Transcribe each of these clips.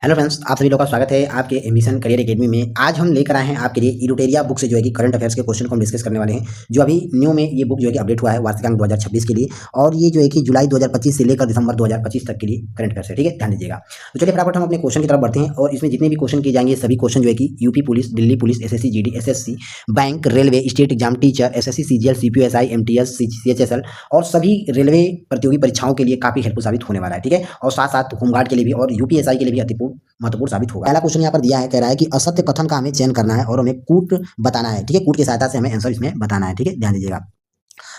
Hello friends, आप सभी लोगों का स्वागत है आपके एम्बिशन करियर एकेडमी में। आज हम लेकर आए हैं आपके लिए इरुटेरिया बुक से जो है कि करंट अफेयर्स के क्वेश्चन को हम डिस्कस करने वाले हैं। जो अभी न्यू में ये बुक जो है कि अपडेट हुआ है वार्षिकांक 2026 के लिए, और ये जो है कि जुलाई 2025 से लेकर दिसंबर 2025 तक के लिए करंट अफेयर्स है। ठीक है, ध्यान दीजिएगा। तो चलिए फटाफट हम अपने क्वेश्चन की तरफ बढ़ते हैं, और इसमें जितने भी क्वेश्चन किए जाएंगे सभी क्वेश्चन जो है कि UP police, Delhi police, SSC GD, SSC, bank, railway, state exam teacher, SSC CGL, CPSI, MTS, CHSL और सभी रेलवे प्रतियोगी परीक्षाओं के लिए काफी हेल्पफुल साबित होने वाला है। ठीक है, और साथ साथ होमगार्ड के लिए भी और यूपीएसआई के लिए भी अति महत्वपूर्ण साबित होगा। पहला क्वेश्चन यहाँ पर दिया है, कह रहा है कि असत्य कथन का हमें चयन करना है और हमें कूट बताना है। ठीक है, कूट की सहायता से हमें आंसर इसमें बताना है। ठीक है, ध्यान दीजिएगा।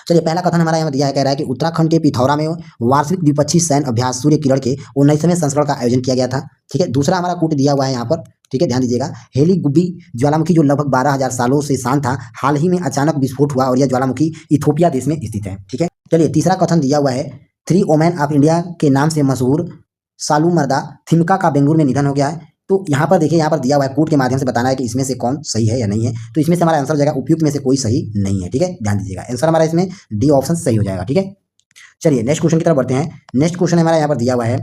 चलिए, पहला कथन हमारा यहाँ दिया है, कह रहा है कि उत्तराखंड के पिथौरा में वार्षिक द्विपक्षीय सैन्य अभ्यास सूर्य किरण के 19वें संस्करण का आयोजन किया गया था। ठीक है, दूसरा हमारा कूट दिया हुआ है यहाँ पर। ठीक है, ध्यान दीजिएगा। हेली गुब्बी ज्वालामुखी जो लगभग 12,000 सालों से शांत था, हाल ही में अचानक विस्फोट हुआ और यह ज्वालामुखी इथोपिया देश में स्थित है। ठीक है, चलिए तीसरा कथन दिया हुआ है, थ्री ओमेन ऑफ इंडिया के नाम से मशहूर सालूमर्दा थिमका का बेंगलुरु में निधन हो गया है। तो यहाँ पर देखिए, यहाँ पर दिया हुआ है, कूट के माध्यम से बताना है कि इसमें से कौन सही है या नहीं है। तो इसमें से हमारा आंसर हो जाएगा उपयुक्त में से कोई सही नहीं है। ठीक है, ध्यान दीजिएगा। आंसर हमारा इसमें डी ऑप्शन सही हो जाएगा। ठीक है, चलिए नेक्स्ट क्वेश्चन की तरफ बढ़ते हैं। नेक्स्ट क्वेश्चन हमारा यहाँ पर दिया हुआ है,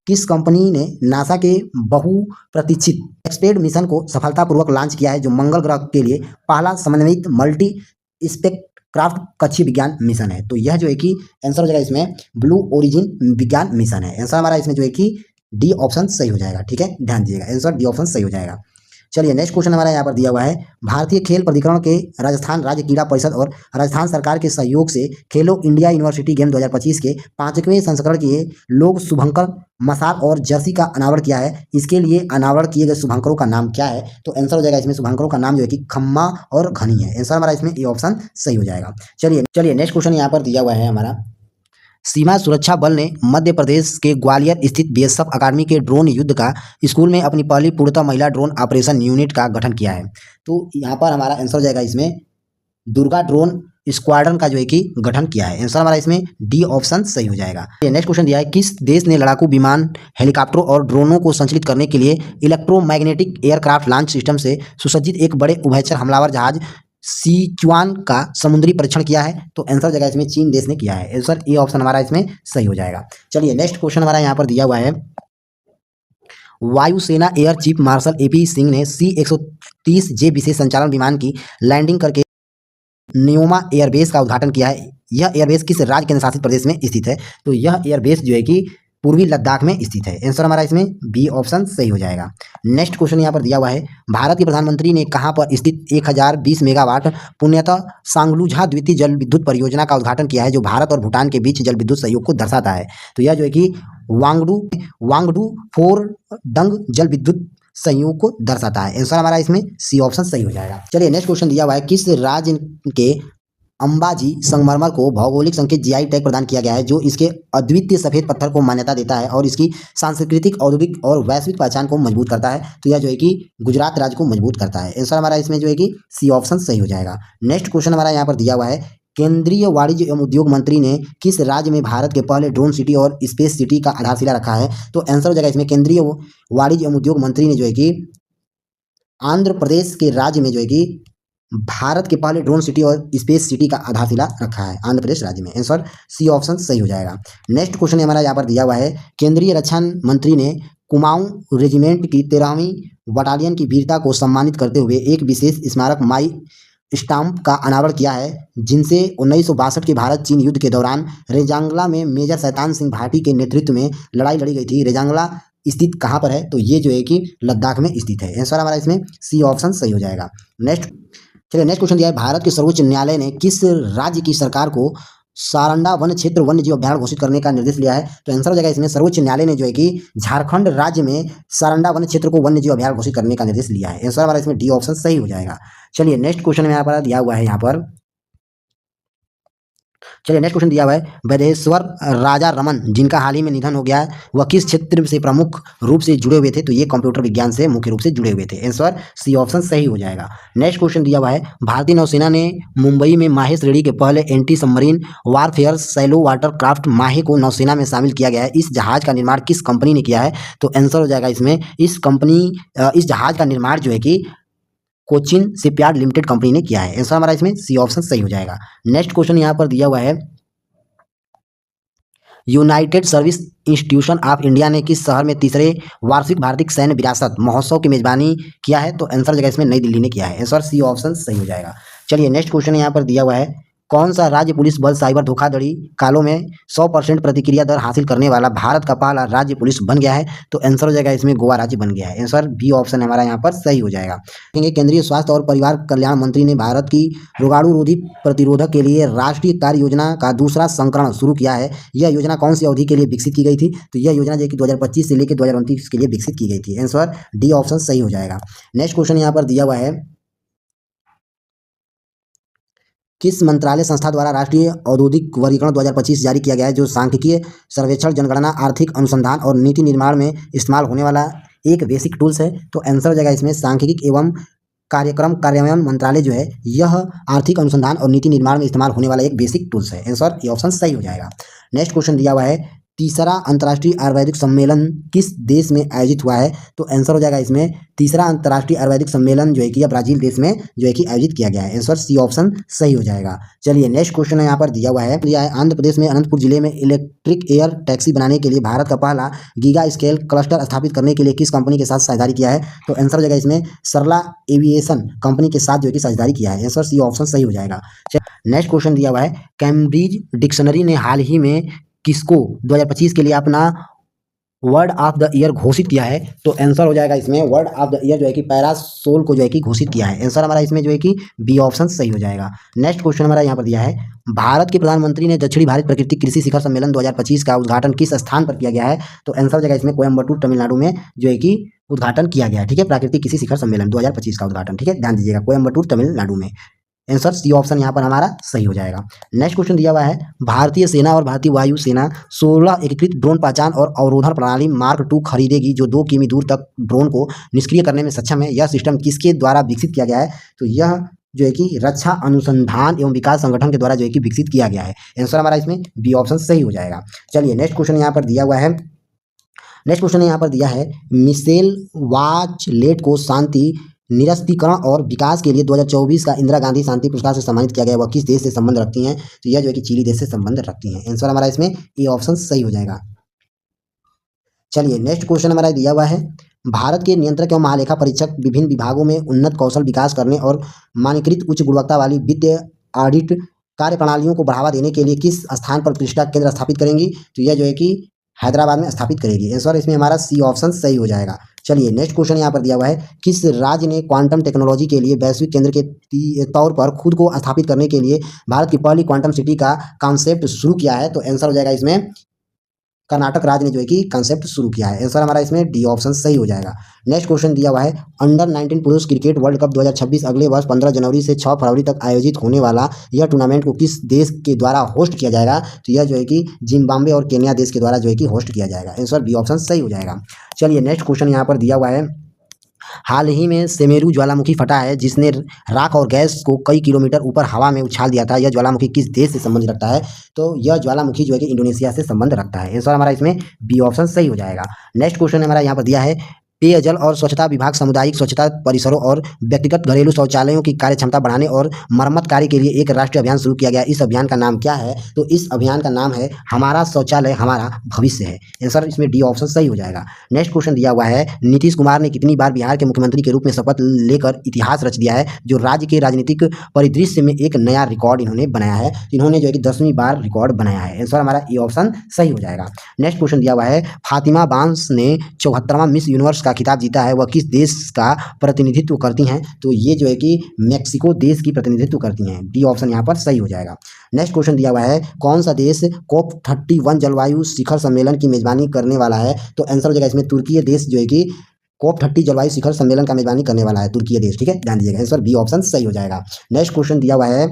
किस कंपनी ने नासा के बहुप्रतीक्षित एक्सपेड मिशन को सफलतापूर्वक लॉन्च किया है, जो मंगल ग्रह के लिए पहला समन्वित मल्टी स्पेक्ट्राफ्ट कक्षीय विज्ञान मिशन है। तो यह जो है कि आंसर हो जाएगा इसमें ब्लू ओरिजिन विज्ञान मिशन है। आंसर हमारा इसमें जो है कि डी ऑप्शन सही हो जाएगा। ठीक है, ध्यान दीजिएगा। आंसर डी ऑप्शन सही हो जाएगा। चलिए नेक्स्ट क्वेश्चन हमारा यहाँ पर दिया हुआ है, भारतीय खेल प्राधिकरण के राजस्थान राज्य क्रीड़ा परिषद और राजस्थान सरकार के सहयोग से खेलो इंडिया यूनिवर्सिटी गेम 2025 के 5वें संस्करण के लोग शुभंकर मसाल और जर्सी का अनावरण किया है। इसके लिए अनावरण किए गए शुभंकरों का नाम क्या है? तो आंसर हो जाएगा इसमें शुभंकरों का नाम जो है कि खम्मा और घनी है। आंसर हमारा इसमें ए ऑप्शन सही हो जाएगा। चलिए नेक्स्ट क्वेश्चन यहाँ पर दिया हुआ है हमारा, सीमा सुरक्षा बल ने मध्य प्रदेश के ग्वालियर स्थित बीएसएफ अकादमी के ड्रोन युद्ध का स्कूल में अपनी पहली पूर्णतः महिला ड्रोन ऑपरेशन यूनिट का गठन किया है। तो यहाँ पर हमारा आंसर हो जाएगा इसमें दुर्गा ड्रोन स्क्वाड्रन का जो है कि गठन किया है। आंसर हमारा इसमें डी ऑप्शन सही हो जाएगा। नेक्स्ट क्वेश्चन दिया है, किस देश ने लड़ाकू विमान, हेलीकॉप्टरों और ड्रोनों को संचालित करने के लिए इलेक्ट्रोमैग्नेटिक एयरक्राफ्ट लॉन्च सिस्टम से सुसज्जित एक बड़े उभयचर हमलावर जहाज सिचुआन का समुद्री परीक्षण किया है? तो आंसर हो जाएगा इसमें चीन देश ने किया है। आंसर ए ऑप्शन हमारा इसमें सही हो जाएगा। चलिए नेक्स्ट क्वेश्चन हमारा यहाँ पर दिया हुआ है, वायुसेना air chief marshal AP Singh ने C-130J विशेष संचालन विमान की लैंडिंग करके न्योमा एयरबेस का उद्घाटन किया है। यह एयरबेस किस राज्य केंद्र शासित प्रदेश में स्थित है? तो यह एयरबेस जो है कि पूर्वी लद्दाख में स्थित है। आंसर हमारा इसमें बी ऑप्शन सही हो जाएगा। नेक्स्ट क्वेश्चन यहाँ पर दिया हुआ है, भारत के प्रधानमंत्री ने कहाँ पर स्थित 1020 मेगावाट पुण्यतः सांगलुझा द्वितीय जल विद्युत परियोजना का उद्घाटन किया है, जो भारत और भूटान के बीच जल विद्युत सहयोग को दर्शाता है? तो यह जो है कि वांगडू फोर डंग जल विद्युत संयोग को दर्शाता है। आंसर हमारा इसमें सी ऑप्शन सही हो जाएगा। चलिए नेक्स्ट क्वेश्चन दिया हुआ है, किस राज्य के अंबाजी संगमरमर को भौगोलिक संकेत जीआई टैग प्रदान किया गया है, जो इसके अद्वितीय सफेद पत्थर को मान्यता देता है और इसकी सांस्कृतिक, औद्योगिक और वैश्विक पहचान को मजबूत करता है? तो यह जो है कि गुजरात राज्य को मजबूत करता है। आंसर हमारा इसमें जो है कि सी ऑप्शन सही हो जाएगा। नेक्स्ट क्वेश्चन हमारा यहाँ पर दिया हुआ है, केंद्रीय वाणिज्य एवं उद्योग मंत्री ने किस राज्य में भारत के पहले ड्रोन सिटी और स्पेस सिटी का आधारशिला रखा है? तो आंसर हो जाएगा इसमें केंद्रीय वाणिज्य एवं उद्योग मंत्री ने जो है कि आंध्र प्रदेश के राज्य में जो है कि भारत के पहले ड्रोन सिटी और स्पेस सिटी का आधारशिला रखा है आंध्र प्रदेश राज्य में। आंसर सी ऑप्शन सही हो जाएगा। नेक्स्ट क्वेश्चन हमारा यहाँ पर दिया हुआ है, केंद्रीय रक्षा मंत्री ने कुमाऊं रेजिमेंट की 13वीं बटालियन की वीरता को सम्मानित करते हुए एक विशेष स्मारक माई स्टाम्प का अनावरण किया है, जिनसे 1962 के भारत चीन युद्ध के दौरान रेजांगला में मेजर शैतान सिंह भाटी के नेतृत्व में लड़ाई लड़ी गई थी। रेजांगला स्थित कहाँ पर है? तो ये जो है कि लद्दाख में स्थित है। आंसर हमारा इसमें सी ऑप्शन सही हो जाएगा। नेक्स्ट क्वेश्चन दिया है, भारत के सर्वोच्च न्यायालय ने किस राज्य की सरकार को सारंडा वन क्षेत्र वन्यजीव अभ्यारण्य घोषित करने का निर्देश लिया है? तो आंसर हो जाएगा इसमें सर्वोच्च न्यायालय ने जो है कि झारखंड राज्य में सारंडा वन क्षेत्र को वन्यजीव अभ्यारण्य घोषित करने का निर्देश लिया है। आंसर हमारा इसमें डी ऑप्शन सही हो जाएगा। चलिए नेक्स्ट क्वेश्चन यहाँ पर दिया हुआ है, नेक्स्ट क्वेश्चन दिया हुआ है, वेदेश्वर राजा रमन जिनका हाल ही में निधन हो गया है, वह किस क्षेत्र से प्रमुख रूप से जुड़े हुए थे? तो ये कंप्यूटर विज्ञान से मुख्य रूप से जुड़े हुए थे। आंसर सी ऑप्शन सही हो जाएगा। नेक्स्ट क्वेश्चन दिया हुआ है, भारतीय नौसेना ने मुंबई में माहे श्रेणी के पहले anti submarine warfare shallow water craft माहे को नौसेना में शामिल किया गया है। इस जहाज का निर्माण किस कंपनी ने किया है? तो आंसर हो जाएगा इसमें इस जहाज का निर्माण जो है कि कोचिन शिपयार्ड लिमिटेड कंपनी ने किया है। आंसर हमारा इसमें सी ऑप्शन सही हो जाएगा। नेक्स्ट क्वेश्चन यहाँ पर दिया हुआ है, United service institution of India ने किस शहर में तीसरे वार्षिक भारतीय सैन्य विरासत महोत्सव की मेजबानी किया है? तो आंसर जगह इसमें नई दिल्ली ने किया है। आंसर सी ऑप्शन सही हो जाएगा। चलिए नेक्स्ट क्वेश्चन यहाँ पर दिया हुआ है, कौन सा राज्य पुलिस बल साइबर धोखाधड़ी कालों में 100% प्रतिक्रिया दर हासिल करने वाला भारत का पहला राज्य पुलिस बन गया है? तो आंसर हो जाएगा इसमें गोवा राज्य बन गया है। आंसर बी ऑप्शन हमारा यहाँ पर सही हो जाएगा। देखेंगे केंद्रीय स्वास्थ्य और परिवार कल्याण मंत्री ने भारत की रोगाणु रोधी प्रतिरोधक के लिए राष्ट्रीय कार्य योजना का दूसरा संस्करण शुरू किया है। यह योजना कौन सी अवधि के लिए विकसित की गई थी? तो यह योजना जो कि 2025 से लेकर 2029 के लिए विकसित की गई थी। आंसर डी ऑप्शन सही हो जाएगा। नेक्स्ट क्वेश्चन यहाँ पर दिया हुआ है, किस मंत्रालय संस्था द्वारा राष्ट्रीय औद्योगिक वर्गीकरण 2025 जारी किया गया है, जो सांख्यिकीय सर्वेक्षण, जनगणना, आर्थिक अनुसंधान और नीति निर्माण में इस्तेमाल होने वाला एक बेसिक टूल्स है? तो आंसर हो जाएगा इसमें सांख्यिकी एवं कार्यक्रम कार्यान्वयन मंत्रालय जो है यह आर्थिक अनुसंधान और नीति निर्माण में इस्तेमाल होने वाला एक बेसिक टूल्स है। आंसर ये ऑप्शन सही हो जाएगा। नेक्स्ट क्वेश्चन दिया हुआ है, तीसरा अंतर्राष्ट्रीय आयुर्वेदिक सम्मेलन किस देश में आयोजित हुआ है? तो आंसर हो जाएगा इसमें तीसरा अंतर्राष्ट्रीय आयुर्वेदिक सम्मेलन जो है कि ब्राजील देश में जो है कि आयोजित किया गया है। आंसर सी ऑप्शन सही हो जाएगा। चलिए नेक्स्ट क्वेश्चन यहाँ पर दिया हुआ है, आंध्र प्रदेश में अनंतपुर जिले में इलेक्ट्रिक एयर टैक्सी बनाने के लिए भारत का पहला गीगा स्केल क्लस्टर स्थापित करने के लिए किस कंपनी के साथ साझेदारी किया है? तो आंसर हो जाएगा इसमें सरला एविएशन कंपनी के साथ जो है कि साझेदारी किया है। आंसर सी ऑप्शन सही हो जाएगा। नेक्स्ट क्वेश्चन दिया हुआ है, कैम्ब्रिज डिक्शनरी ने हाल ही में किसको 2025 के लिए अपना वर्ड ऑफ द ईयर घोषित किया है? तो आंसर हो जाएगा इसमें वर्ड ऑफ द ईयर जो है कि पैरासोल को जो है कि घोषित किया है। आंसर हमारा इसमें जो है कि बी ऑप्शन सही हो जाएगा। नेक्स्ट क्वेश्चन हमारा यहाँ पर दिया है, भारत के प्रधानमंत्री ने दक्षिणी भारत प्राकृतिक कृषि शिखर सम्मेलन 2025 का उद्घाटन किस स्थान पर किया गया है? तो आंसर हो जाएगा इसमें कोयम्बटूर तमिलनाडु में जो है कि उद्घाटन किया गया है। ठीक है, प्राकृतिक कृषि शिखर सम्मेलन 2025 का उद्घाटन, ठीक है, ध्यान दीजिएगा, कोयम्बटूर तमिलनाडु में। आंसर सी ऑप्शन यहाँ पर हमारा सही हो जाएगा। नेक्स्ट क्वेश्चन दिया हुआ है, भारतीय सेना और भारतीय वायु सेना 16 एकीकृत ड्रोन पहचान और अवरोधन प्रणाली मार्क 2 खरीदेगी जो 2 किमी दूर तक ड्रोन को निष्क्रिय करने में सक्षम है। यह सिस्टम किसके द्वारा विकसित किया गया है? तो यह जो है कि रक्षा अनुसंधान एवं विकास संगठन के द्वारा जो है कि विकसित किया गया है। आंसर हमारा इसमें बी ऑप्शन सही हो जाएगा। चलिए नेक्स्ट क्वेश्चन यहाँ पर दिया हुआ है, नेक्स्ट क्वेश्चन यहाँ पर दिया है, मिशेल बाचलेट को शांति निरस्त्रीकरण और विकास के लिए 2024 का इंदिरा गांधी शांति पुरस्कार से सम्मानित किया गया, वह किस देश से संबंध रखती हैं? तो यह जो है कि चिली देश से संबंध रखती हैं। आंसर हमारा इसमें ए ऑप्शन सही हो जाएगा। चलिए नेक्स्ट क्वेश्चन हमारा दिया हुआ है, भारत के नियंत्रक एवं महालेखा परीक्षक विभिन्न विभागों में उन्नत कौशल विकास करने और मानकीकृत उच्च गुणवत्ता वाली वित्तीय ऑडिट कार्य प्रणालियों को बढ़ावा देने के लिए किस स्थान पर प्रतिष्ठा केंद्र स्थापित करेंगी? तो यह जो है कि हैदराबाद में स्थापित करेगी। आंसर इसमें हमारा सी ऑप्शन सही हो जाएगा। चलिए नेक्स्ट क्वेश्चन यहाँ पर दिया हुआ है, किस राज्य ने क्वांटम टेक्नोलॉजी के लिए वैश्विक केंद्र के तौर पर खुद को स्थापित करने के लिए भारत की पहली क्वांटम सिटी का कॉन्सेप्ट शुरू किया है? तो आंसर हो जाएगा इसमें कर्नाटक राज्य ने जो है कि कॉन्सेप्ट शुरू किया है। आंसर हमारा इसमें डी ऑप्शन सही हो जाएगा। नेक्स्ट क्वेश्चन दिया हुआ है, अंडर 19 पुरुष क्रिकेट वर्ल्ड कप 2026 अगले वर्ष 15 जनवरी से 6 फरवरी तक आयोजित होने वाला यह टूर्नामेंट को किस देश के द्वारा होस्ट किया जाएगा? तो यह जो है कि जिम्बाब्वे और केन्या देश के द्वारा जो है कि होस्ट किया जाएगा। आंसर बी ऑप्शन सही हो जाएगा। चलिए नेक्स्ट क्वेश्चन यहाँ पर दिया हुआ है, हाल ही में सेमेरू ज्वालामुखी फटा है जिसने राख और गैस को कई किलोमीटर ऊपर हवा में उछाल दिया था। यह ज्वालामुखी किस देश से संबंध रखता है? तो यह ज्वालामुखी जो है कि इंडोनेशिया से संबंध रखता है। आंसर हमारा इसमें बी ऑप्शन सही हो जाएगा। नेक्स्ट क्वेश्चन हमारा यहाँ पर दिया है, पेयजल और स्वच्छता विभाग सामुदायिक स्वच्छता परिसरों और व्यक्तिगत घरेलू शौचालयों की कार्य क्षमता बढ़ाने और मरम्मत कार्य के लिए एक राष्ट्रीय अभियान शुरू किया गया। इस अभियान का नाम क्या है? तो इस अभियान का नाम है हमारा शौचालय हमारा भविष्य है। आंसर इसमें डी ऑप्शन सही हो जाएगा। नेक्स्ट क्वेश्चन दिया हुआ है, नीतीश कुमार ने कितनी बार बिहार के मुख्यमंत्री के रूप में शपथ लेकर इतिहास रच दिया है? जो राज्य के राजनीतिक परिदृश्य में एक नया रिकॉर्ड इन्होंने बनाया है। इन्होंने जो है कि 10वीं बार रिकॉर्ड बनाया है। आंसर हमारा ए ऑप्शन सही हो जाएगा। नेक्स्ट क्वेश्चन दिया हुआ है, फातिमा बांस ने 74वां मिस यूनिवर्स का खिताब जीता है, वह किस देश का प्रतिनिधित्व करती हैं? तो ये जो है कि मेक्सिको देश की प्रतिनिधित्व करती हैं। डी ऑप्शन यहाँ पर सही हो जाएगा। नेक्स्ट क्वेश्चन दिया हुआ है, कौन सा देश COP31 जलवायु शिखर सम्मेलन की मेजबानी करने वाला है? तो आंसर हो जाएगा इसमें तुर्की देश जो है कि COP30 जलवायु शिखर सम्मेलन का मेजबानी करने वाला है, तुर्की देश। ठीक है, ध्यान दीजिएगा। आंसर बी ऑप्शन सही हो जाएगा। नेक्स्ट क्वेश्चन दिया हुआ है,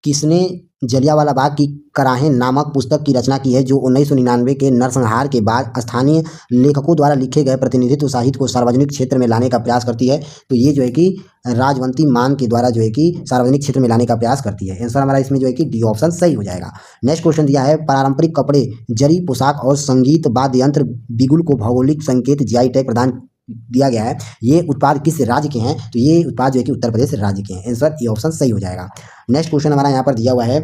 किसने जलियांवाला बाग की कराहें नामक पुस्तक की रचना की है, जो 1999 के नरसंहार के बाद स्थानीय लेखकों द्वारा लिखे गए प्रतिनिधित्व साहित्य को सार्वजनिक क्षेत्र में लाने का प्रयास करती है? तो ये जो है कि राजवंती मान के द्वारा जो है कि सार्वजनिक क्षेत्र में लाने का प्रयास करती है। आंसर हमारा इसमें जो है कि डी ऑप्शन सही हो जाएगा। नेक्स्ट क्वेश्चन दिया है, पारंपरिक कपड़े, जरी पोशाक और संगीत वाद्य यंत्र बिगुल को भौगोलिक संकेत GI टैग प्रदान दिया गया है। ये उत्पाद किस राज्य के हैं? तो ये उत्पाद जो है कि उत्तर प्रदेश राज्य के हैं। आंसर ये ऑप्शन सही हो जाएगा। नेक्स्ट क्वेश्चन हमारा यहाँ पर दिया हुआ है,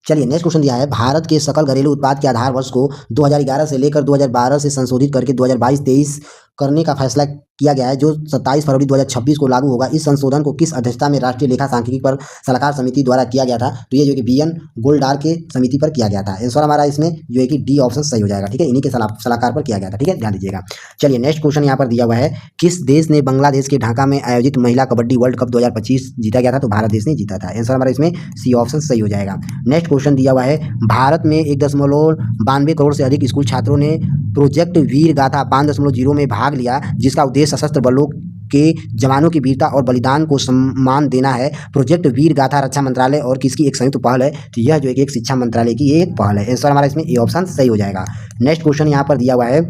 चलिए नेक्स्ट क्वेश्चन दिया है, भारत के सकल घरेलू उत्पाद के आधार वर्ष को 2011 से लेकर 2012 से संशोधित करके 2022-23 करने का फैसला किया गया है, जो 27 फरवरी 2026 को लागू होगा। इस संशोधन को किस अध्यक्षता में राष्ट्रीय लेखा सांख्यिकी पर सलाहकार समिति द्वारा किया गया था? तो ये जो कि BN गोलडार के समिति पर किया गया था। आंसर हमारा इसमें जो है कि डी ऑप्शन सही हो जाएगा, ठीक है, इन्हीं के सलाहकार पर किया गया था, ठीक है, ध्यान दीजिएगा। चलिए नेक्स्ट क्वेश्चन यहाँ पर दिया हुआ है, किस देश ने बांग्लादेश के ढाका में आयोजित महिला कबड्डी वर्ल्ड कप 2025 जीता गया था? तो भारत देश ने जीता था। आंसर हमारा इसमें सी ऑप्शन सही हो जाएगा। नेक्स्ट क्वेश्चन दिया हुआ है, भारत में 1.92 करोड़ से अधिक स्कूल छात्रों ने प्रोजेक्ट वीर गाथा 5.0 में भाग लिया, जिसका उद्देश्य सशस्त्र बलों के जवानों की वीरता और बलिदान को सम्मान देना है। प्रोजेक्ट वीर गाथा रक्षा मंत्रालय और किसकी एक संयुक्त पहल है? तो यह जो एक शिक्षा मंत्रालय की एक पहल है। आंसर हमारा इसमें ए ऑप्शन सही हो जाएगा। नेक्स्ट क्वेश्चन यहाँ पर दिया हुआ है,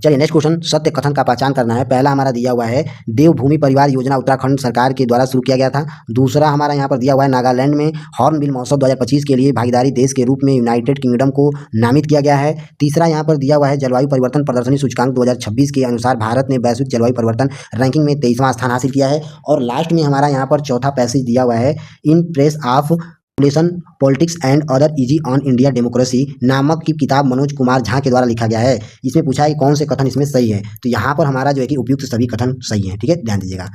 चलिए नेक्स्ट क्वेश्चन, सत्य कथन का पहचान करना है। पहला हमारा दिया हुआ है, देवभूमि परिवार योजना उत्तराखंड सरकार के द्वारा शुरू किया गया था। दूसरा हमारा यहाँ पर दिया हुआ है, नागालैंड में हॉर्नबिल महोत्सव 2025 के लिए भागीदारी देश के रूप में यूनाइटेड किंगडम को नामित किया गया है। तीसरा यहाँ पर दिया हुआ है, जलवायु परिवर्तन प्रदर्शनी सूचकांक 2026 के अनुसार भारत ने वैश्विक जलवायु परिवर्तन रैंकिंग में 23वां स्थान हासिल किया है। और लास्ट में हमारा यहाँ पर चौथा पैसेज दिया हुआ है, in press of politics and other easy on India democracy नामक की किताब मनोज कुमार झा के द्वारा लिखा गया है। इसमें पूछा है कि कौन से कथन इसमें सही है? तो यहाँ पर हमारा जो है कि उपयुक्त सभी कथन सही है, ठीक है, ध्यान दीजिएगा।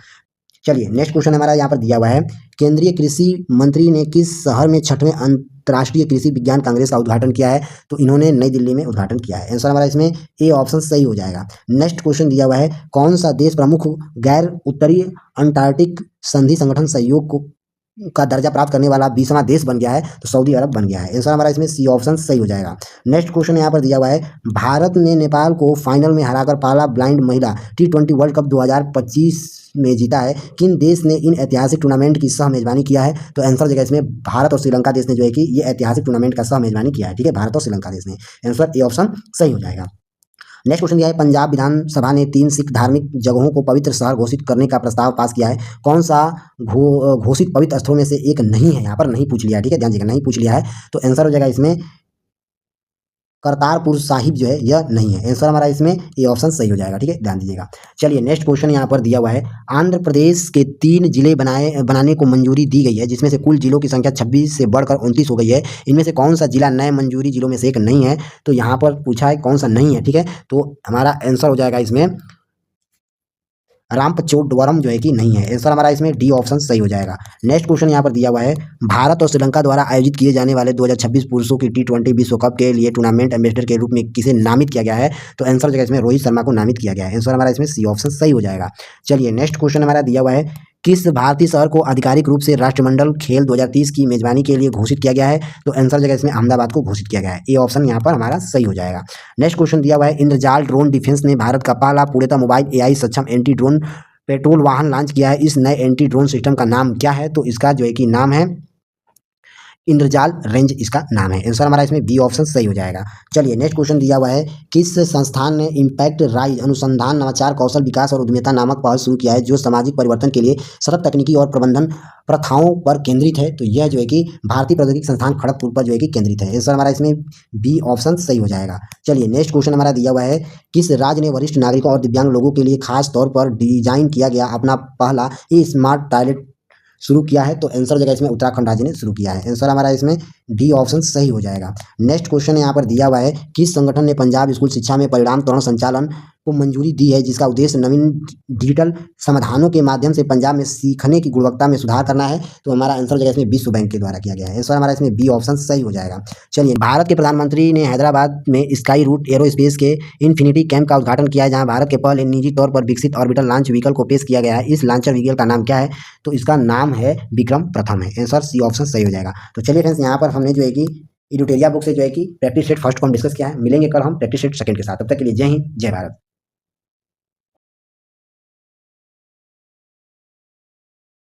चलिए नेक्स्ट क्वेश्चन हमारा यहाँ पर दिया हुआ है, केंद्रीय कृषि मंत्री ने किस शहर में 6वें अंतर्राष्ट्रीय कृषि विज्ञान कांग्रेस का उद्घाटन किया है? तो इन्होंने नई दिल्ली में उद्घाटन किया है। आंसर हमारा इसमें ए ऑप्शन सही हो जाएगा। नेक्स्ट क्वेश्चन दिया हुआ है, कौन सा देश प्रमुख गैर उत्तरी अंटार्कटिक संधि संगठन सहयोग का दर्जा प्राप्त करने वाला 20वां देश बन गया है? तो सऊदी अरब बन गया है। आंसर हमारा इसमें सी ऑप्शन सही हो जाएगा। नेक्स्ट क्वेश्चन यहाँ पर दिया हुआ है, भारत ने नेपाल को फाइनल में हराकर पहला ब्लाइंड महिला T20 वर्ल्ड कप 2025 में जीता है। किन देश ने इन ऐतिहासिक टूर्नामेंट की सह मेजबानी किया है? तो आंसर जगह इसमें भारत और श्रीलंका देश ने जो है कि ये ऐतिहासिक टूर्नामेंट का सह मेजबानी किया है, ठीक है, भारत और श्रीलंका देश ने। आंसर ए ऑप्शन सही हो जाएगा। नेक्स्ट क्वेश्चन दिया है, पंजाब विधानसभा ने 3 सिख धार्मिक जगहों को पवित्र शहर घोषित करने का प्रस्ताव पास किया है। कौन सा घोषित पवित्र स्थलों में से एक नहीं है? यहाँ पर नहीं पूछ लिया है, ठीक है, ध्यान दीजिएगा, नहीं पूछ लिया है। तो आंसर हो जाएगा इसमें करतारपुर साहिब जो है यह नहीं है। आंसर हमारा इसमें ए ऑप्शन सही हो जाएगा, ठीक है, ध्यान दीजिएगा। चलिए नेक्स्ट क्वेश्चन यहाँ पर दिया हुआ है, आंध्र प्रदेश के 3 जिले बनाने को मंजूरी दी गई है, जिसमें से कुल जिलों की संख्या 26 से बढ़कर 29 हो गई है। इनमें से कौन सा जिला नए मंजूरी जिलों में से एक नहीं है? तो यहाँ पर पूछा है कौन सा नहीं है, ठीक है, तो हमारा आंसर हो जाएगा इसमें रामपचोडवरम जो है कि नहीं है। आंसर हमारा इसमें डी ऑप्शन सही हो जाएगा। नेक्स्ट क्वेश्चन यहाँ पर दिया हुआ है, भारत और श्रीलंका द्वारा आयोजित किए जाने वाले 2026 पुरुषों की T20 विश्व कप के लिए टूर्नामेंट एम्बेसडर के रूप में किसे नामित किया गया है? तो आंसर जगह इसमें रोहित शर्मा को नामित किया गया है। आंसर हमारा इसमें सी ऑप्शन सही हो जाएगा। चलिए नेक्स्ट क्वेश्चन हमारा दिया हुआ है, किस भारतीय शहर को आधिकारिक रूप से राष्ट्रमंडल खेल 2030 की मेजबानी के लिए घोषित किया गया है? तो आंसर जगह इसमें अहमदाबाद को घोषित किया गया है। ए ऑप्शन यहाँ पर हमारा सही हो जाएगा। नेक्स्ट क्वेश्चन दिया हुआ है, इंद्रजाल ड्रोन डिफेंस ने भारत का पहला पूर्णतः मोबाइल AI सक्षम एंटी ड्रोन पेट्रोल वाहन लॉन्च किया है। इस नए एंटी ड्रोन सिस्टम का नाम क्या है? तो इसका जो है कि नाम है इंद्रजाल रेंज, इसका नाम है। आंसर हमारा इसमें बी ऑप्शन सही हो जाएगा। चलिए नेक्स्ट क्वेश्चन दिया हुआ है, किस संस्थान ने इम्पैक्ट राइज अनुसंधान नवाचार कौशल विकास और उद्यमिता नामक पहल शुरू किया है, जो सामाजिक परिवर्तन के लिए सतत तकनीकी और प्रबंधन प्रथाओं पर केंद्रित है? तो यह जो है कि भारतीय प्रौद्योगिकी संस्थान खड़गपुर पर जो है कि केंद्रित है। आंसर हमारा इसमें बी ऑप्शन सही हो जाएगा। चलिए नेक्स्ट क्वेश्चन हमारा दिया हुआ है, किस राज्य ने वरिष्ठ नागरिकों और दिव्यांग लोगों के लिए खास तौर पर डिजाइन किया गया अपना पहला स्मार्ट टॉयलेट शुरू किया है? तो आंसर जगह इसमें उत्तराखंड राज्य ने शुरू किया है। आंसर हमारा इसमें डी ऑप्शन सही हो जाएगा। नेक्स्ट क्वेश्चन यहाँ पर दिया हुआ है, किस संगठन ने पंजाब स्कूल शिक्षा में परिणाम त्वरण संचालन को मंजूरी दी है, जिसका उद्देश्य नवीन डिजिटल समाधानों के माध्यम से पंजाब में सीखने की गुणवत्ता में सुधार करना है? तो हमारा आंसर जगह इसमें विश्व बैंक के द्वारा किया गया है। आंसर हमारा इसमें बी ऑप्शन सही हो जाएगा। चलिए, भारत के प्रधानमंत्री ने हैदराबाद में स्काई रूट एरोस्पेस के इन्फिनिटी कैंप का उद्घाटन किया है, जहां भारत के पहले निजी तौर पर विकसित ऑर्बिटल लॉन्च व्हीकल को पेश किया गया है। इस लॉन्चर व्हीकल का नाम क्या है? तो इसका नाम है विक्रम प्रथम है। आंसर सी ऑप्शन सही हो जाएगा। तो चलिए फ्रेंड्स, यहाँ पर हमने जो है कि इडुटेरिया बुक से जो है कि प्रैक्टिस सेट फर्स्ट को हम डिस्कस किया है। मिलेंगे कल हम प्रैक्टिस सेट सेकंड के साथ। तब तक के लिए जय हिंद, जय भारत।